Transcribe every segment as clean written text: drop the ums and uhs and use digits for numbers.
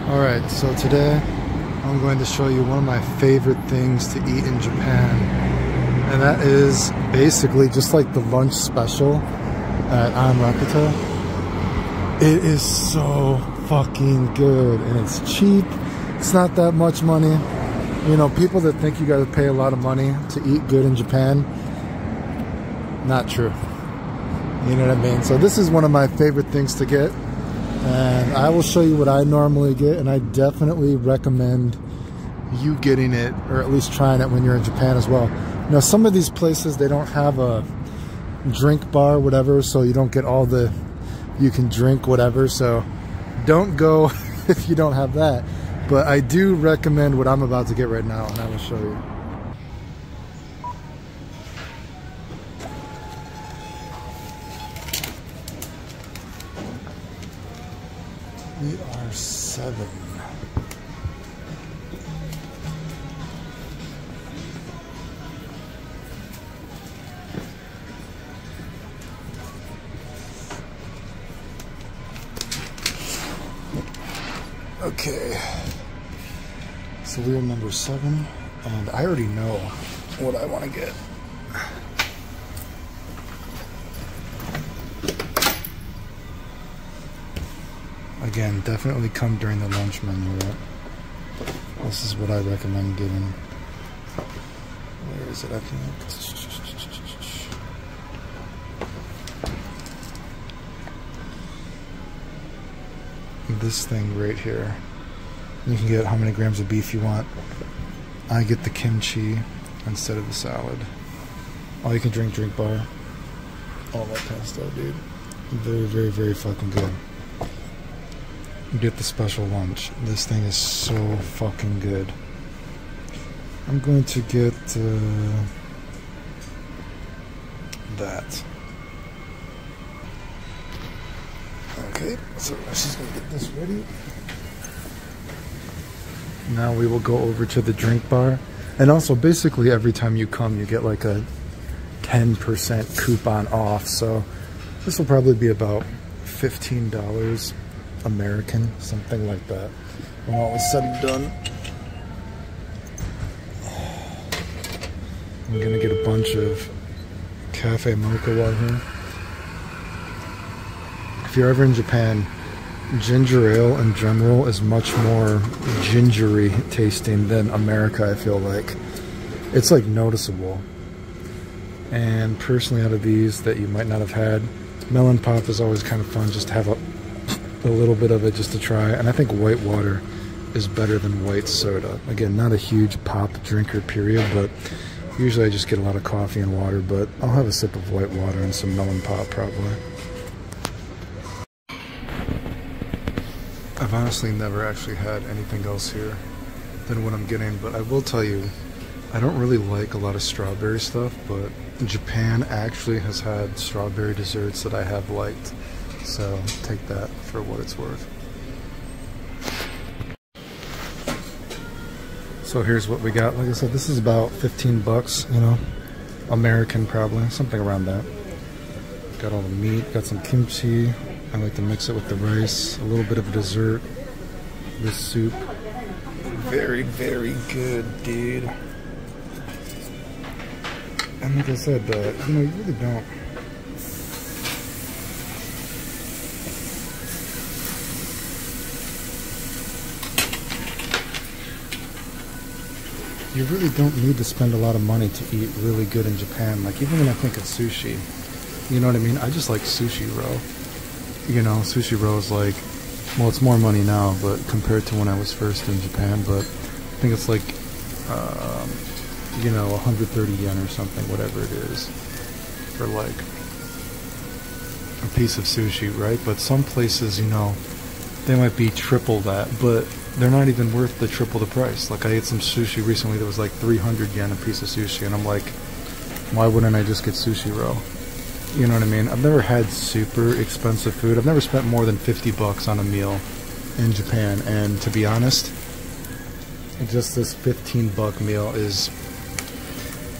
Alright, so today I'm going to show you one of my favorite things to eat in Japan. And that is basically just like the lunch special at Anrakutei. It is so fucking good and it's cheap. It's not that much money. You know, people that think you gotta pay a lot of money to eat good in Japan, not true. You know what I mean? So this is one of my favorite things to get. And I will show you what I normally get, and I definitely recommend you getting it, or at least trying it when you're in Japan as well. Now, some of these places, they don't have a drink bar, whatever, so you don't get all the, you can drink whatever, so don't go if you don't have that. But I do recommend what I'm about to get right now, and I will show you. We are 7. Okay. So we are number 7, and I already know what I want to get. Again, definitely come during the lunch menu, right? This is what I recommend getting. Where is it? I think. This thing right here. You can get how many grams of beef you want. I get the kimchi instead of the salad. All you can drink bar. All that kind of stuff, dude. Very, very, very fucking good. Get the special lunch. This thing is so fucking good. I'm going to get that. Okay, so she's gonna get this ready. Now we will go over to the drink bar. And also, basically every time you come, you get like a 10% coupon off. So this will probably be about $15 American, something like that, when all is said and done. I'm gonna get a bunch of cafe mocha while here. If you're ever in Japan, ginger ale in general is much more gingery tasting than America, I feel like. It's like noticeable. And personally, out of these that you might not have had, melon pop is always kind of fun just to have a little bit of it just to try. And I think white water is better than white soda. Again, not a huge pop drinker period, but usually I just get a lot of coffee and water, but I'll have a sip of white water and some melon pop probably. I've honestly never actually had anything else here than what I'm getting, but I will tell you, I don't really like a lot of strawberry stuff, but Japan actually has had strawberry desserts that I have liked. So take that for what it's worth. So here's what we got. Like I said, this is about 15 bucks, you know, American probably, something around that. Got all the meat, got some kimchi. I like to mix it with the rice, a little bit of a dessert. This soup, very, very good, dude. And like I said, you know, you really don't. You really don't need to spend a lot of money to eat really good in Japan. Like, even when I think of sushi, you know what I mean? I just like sushi roll. You know, sushi roll is like, well, it's more money now, but compared to when I was first in Japan, but I think it's like, you know, 130 yen or something, whatever it is, for like a piece of sushi, right? But some places, you know, they might be triple that, but they're not even worth the triple the price. Like, I ate some sushi recently that was like 300 yen a piece of sushi, and I'm like, why wouldn't I just get sushi roll? You know what I mean? I've never had super expensive food. I've never spent more than 50 bucks on a meal in Japan, and to be honest, just this 15-buck meal is,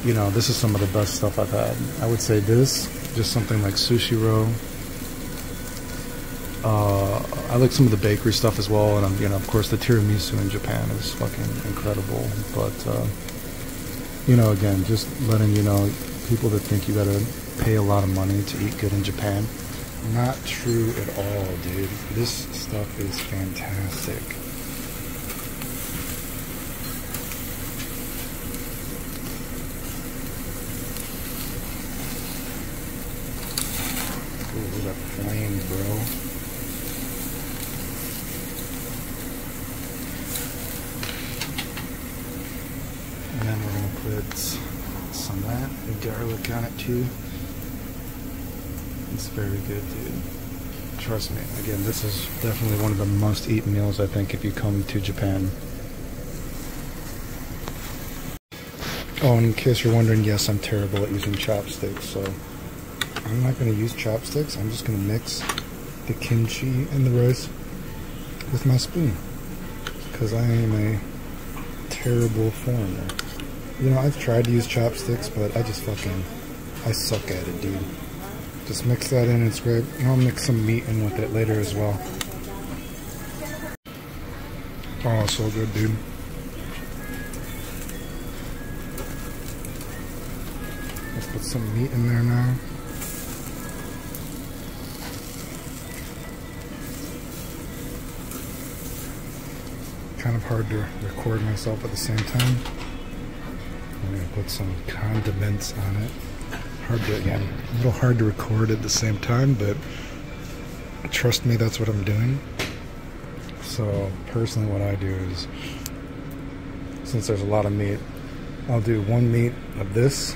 you know, this is some of the best stuff I've had. I would say this, just something like sushi roll, I like some of the bakery stuff as well, and you know, of course, the tiramisu in Japan is fucking incredible. But you know, again, just letting you know, people that think you gotta pay a lot of money to eat good in Japan, not true at all, dude. This stuff is fantastic. Ooh, that flame, bro. And then we're gonna put some of that garlic on it too. It's very good, dude. Trust me. Again, this is definitely one of the must-eat meals, I think, if you come to Japan. Oh, and in case you're wondering, yes, I'm terrible at using chopsticks, so I'm not going to use chopsticks. I'm just going to mix the kimchi and the rice with my spoon, because I am a terrible foreigner. You know, I've tried to use chopsticks, but I suck at it, dude. Just mix that in and scrape. I'll mix some meat in with it later as well. Oh, so good, dude. Let's put some meat in there now. Kind of hard to record myself at the same time. I'm gonna put some condiments on it. Again, a little hard to record at the same time, but trust me, that's what I'm doing. So personally, what I do is, since there's a lot of meat, I'll do one meat of this.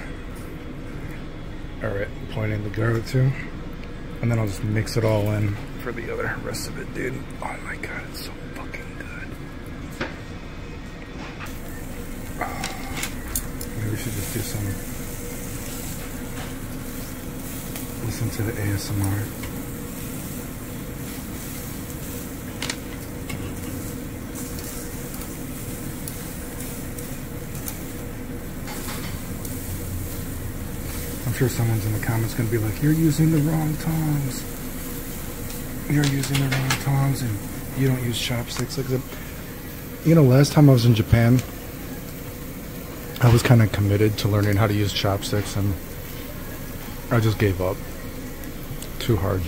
Alright, pointing the garlic to, and then I'll just mix it all in for the other rest of it, dude. Oh my god, it's so fucking good. Maybe we should just do some. Listen to the ASMR. I'm sure someone's in the comments going to be like, you're using the wrong tongs. You're using the wrong tongs and you don't use chopsticks. Like that. You know, last time I was in Japan, I was kind of committed to learning how to use chopsticks, and I just gave up. Too hard.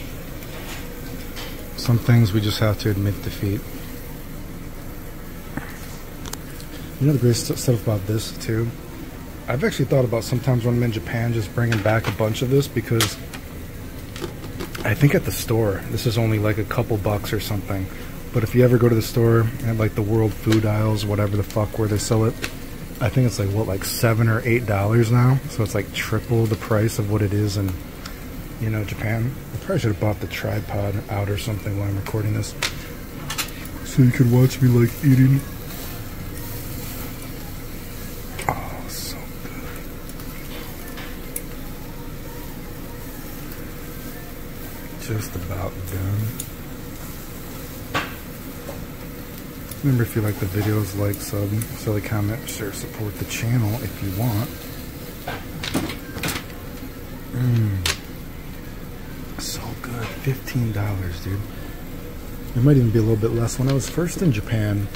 Some things we just have to admit defeat. You know the great stuff about this too? I've actually thought about sometimes when I'm in Japan just bringing back a bunch of this, because I think at the store this is only like a couple bucks or something. But if you ever go to the store at like the world food aisles, whatever the fuck where they sell it, I think it's like what, like $7 or $8 now. So it's like triple the price of what it is in, you know, Japan. I probably should have bought the tripod out or something while I'm recording this, so you could watch me like eating. Oh, so good. Just about done. Remember, if you like the videos, like, sub, silly comment, share, support the channel if you want. So good. $15, dude. It might even be a little bit less. When I was first in Japan,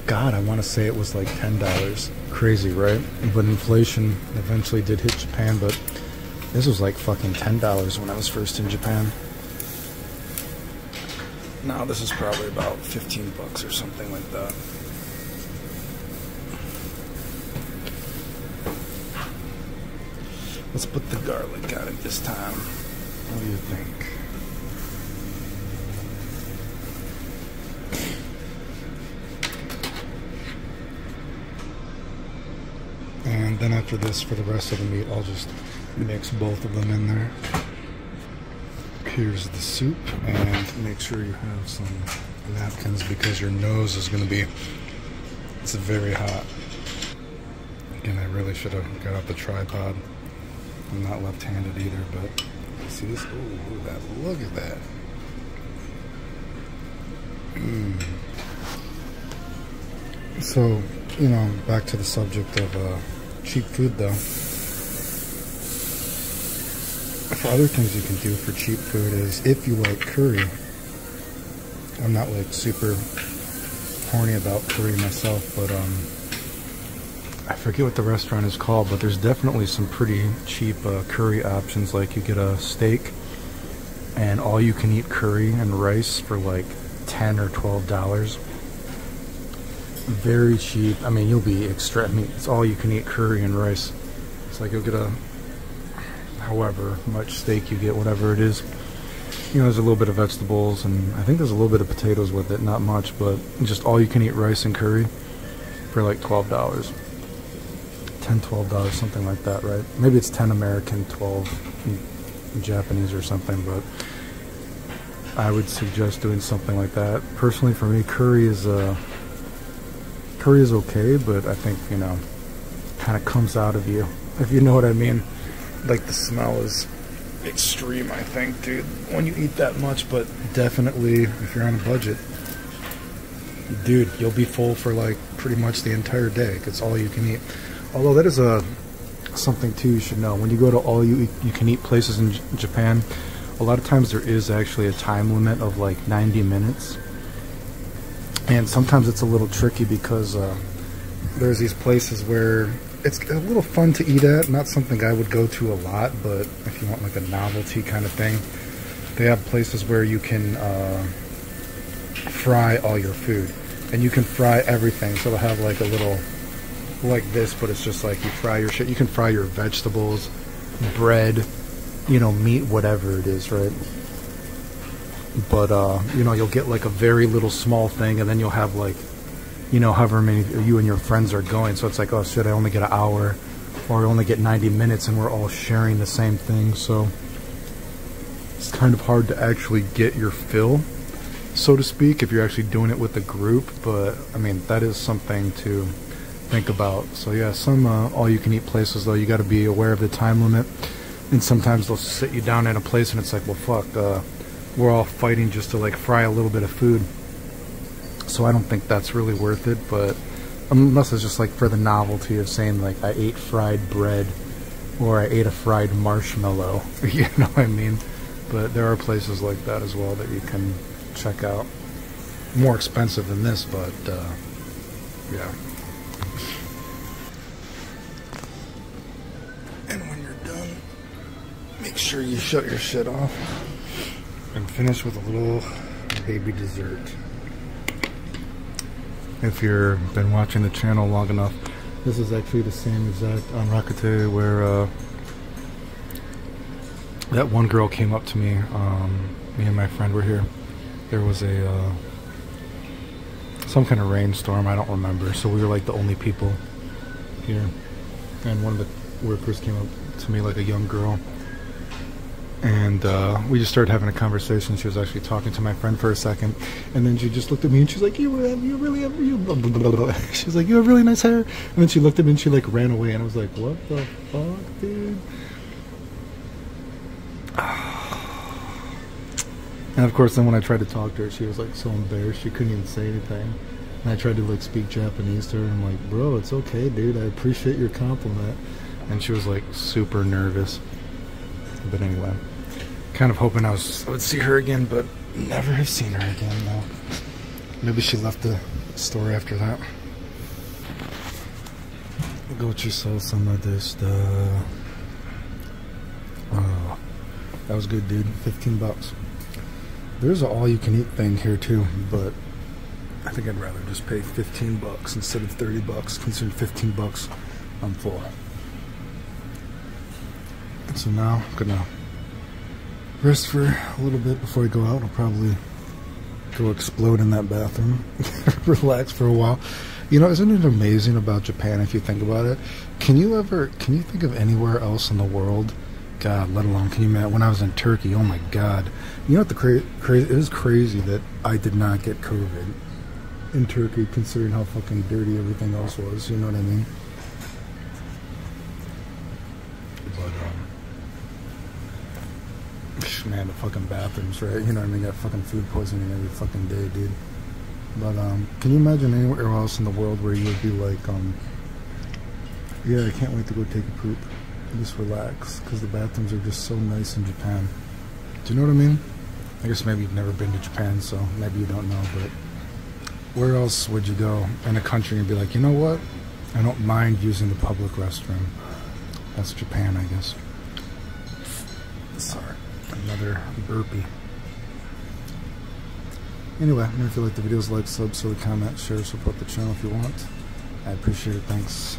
God, I want to say it was like $10. Crazy, right? But inflation eventually did hit Japan, but this was like fucking $10 when I was first in Japan. Now this is probably about 15 bucks or something like that. Let's put the garlic on it this time. What do you think? And then after this, for the rest of the meat, I'll just mix both of them in there. Here's the soup, and make sure you have some napkins because your nose is going to be, it's very hot. Again, I really should have got out the tripod. I'm not left-handed either, but see this? Ooh, look at that. So, you know, back to the subject of cheap food though. For other things you can do for cheap food is, if you like curry, I'm not like super horny about curry myself, but I forget what the restaurant is called, but there's definitely some pretty cheap curry options. Like you get a steak and all you can eat curry and rice for like $10 or $12. Very cheap. I mean, you'll be extra. I mean, it's all you can eat curry and rice. It's like you'll get a however much steak you get, whatever it is. You know, there's a little bit of vegetables, and I think there's a little bit of potatoes with it, not much, but just all you can eat rice and curry for like $12. $10, $12, something like that, right? Maybe it's 10 American, 12 Japanese or something, but I would suggest doing something like that. Personally, for me, curry is okay, but I think, you know, kind of comes out of you, if you know what I mean. Like, the smell is extreme, I think, dude, when you eat that much. But definitely, if you're on a budget, dude, you'll be full for like pretty much the entire day. It's all you can eat. Although that is something too you should know. When you go to all you can eat places in Japan, a lot of times there is actually a time limit of like 90 minutes. And sometimes it's a little tricky because there's these places where it's a little fun to eat at. Not something I would go to a lot, but if you want like a novelty kind of thing, they have places where you can fry all your food. And you can fry everything. So they'll have like a little, like this, but it's just like you fry your shit. You can fry your vegetables, bread, you know, meat, whatever it is, right? But, you know, you'll get like a very little small thing, and then you'll have like, you know, however many you and your friends are going. So it's like, oh shit, I only get an hour, or I only get 90 minutes, and we're all sharing the same thing. So it's kind of hard to actually get your fill, so to speak, if you're actually doing it with a group. But I mean, that is something to think about. So yeah, some all-you-can-eat places, though, you got to be aware of the time limit. And sometimes they'll sit you down in a place, and it's like, well, fuck, we're all fighting just to like fry a little bit of food. So I don't think that's really worth it. But unless it's just like for the novelty of saying like I ate fried bread, or I ate a fried marshmallow, you know what I mean? But there are places like that as well that you can check out. More expensive than this, but yeah. And when you're done, make sure you shut your shit off and finish with a little baby dessert. If you've been watching the channel long enough, this is actually the same exact Anrakutei where that one girl came up to me. Me and my friend were here. There was a some kind of rainstorm, I don't remember, so we were like the only people here. And one of the workers came up to me, like a young girl, and we just started having a conversation. She was actually talking to my friend for a second, and then she just looked at me and she's like, you really have, blah, blah, blah, blah. She's like, you have really nice hair. And then she looked at me and she like ran away, and I was like, what the fuck, dude? And of course, then when I tried to talk to her, she was like so embarrassed she couldn't even say anything. And I tried to like speak Japanese to her, and I'm like, bro, it's okay, dude, I appreciate your compliment. And she was like super nervous. But anyway, kind of hoping I would see her again, but never have seen her again, though. Maybe she left the store after that. Gochi-so-sama deshita. Oh, that was good, dude. 15 bucks. There's an all-you-can-eat thing here, too, but I think I'd rather just pay 15 bucks instead of 30 bucks. Consider 15 bucks, I'm full. So now I'm gonna rest for a little bit before I go out. I'll probably go explode in that bathroom, relax for a while. You know, isn't it amazing about Japan if you think about it? Can you think of anywhere else in the world? God, let alone, can you imagine when I was in Turkey? Oh my God. You know what it is crazy that I did not get COVID in Turkey, considering how fucking dirty everything else was, you know what I mean? But, man, the fucking bathrooms, right? You know what I mean? Got fucking food poisoning every fucking day, dude. But, can you imagine anywhere else in the world where you would be like, yeah, I can't wait to go take a poop. Just relax, because the bathrooms are just so nice in Japan. Do you know what I mean? I guess maybe you've never been to Japan, so maybe you don't know, but where else would you go in a country and be like, you know what? I don't mind using the public restroom. That's Japan, I guess. Sorry, another burpee. Anyway, if you like the videos, like, sub, comment, share, support the channel if you want. I appreciate it. Thanks.